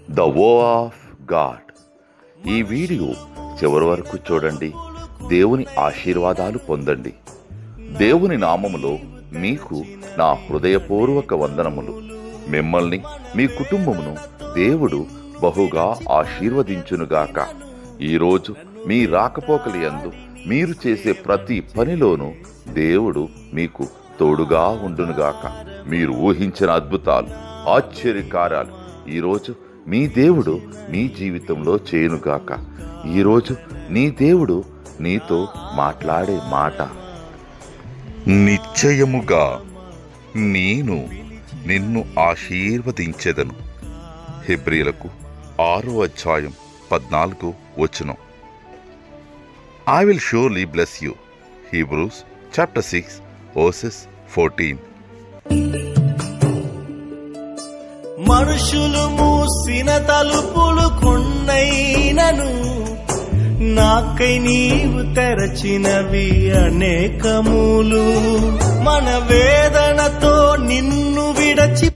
The వో of God. ఈ video చివరి వరకు చూడండి. దేవుని ఆశీర్వాదాలు పొందండి. దేవుని నామములో మీకు నా హృదయపూర్వక వందనములు. మిమ్మల్ని మీ కుటుంబమును దేవుడు బహుగా ఆశీర్వదించునుగాక. ఈరోజు మీ రాకపోకలి యందు మీరు చేసే ప్రతి పనిలోనూ దేవుడు మీకు తోడుగా ఉండునుగాక. మీరు ఊహించిన అద్భుతాలు, ఆశ్చర్యకార్యాలు ఈరోజు మీ దేవుడు మీ జీవితంలో చేయునుగాక. ఈరోజు నీ దేవుడు నీతో మాట్లాడే మాట, నిశ్చయముగా నేను నిన్ను ఆశీర్వదించెదను. హెబ్రీయులకు 6:14. I will surely bless you. Hebrews chapter 6:14. మనుషులు మూసిన తలుపులు కొన్నైనను నాకై నీవు తెరచినవి అనేకములు. మన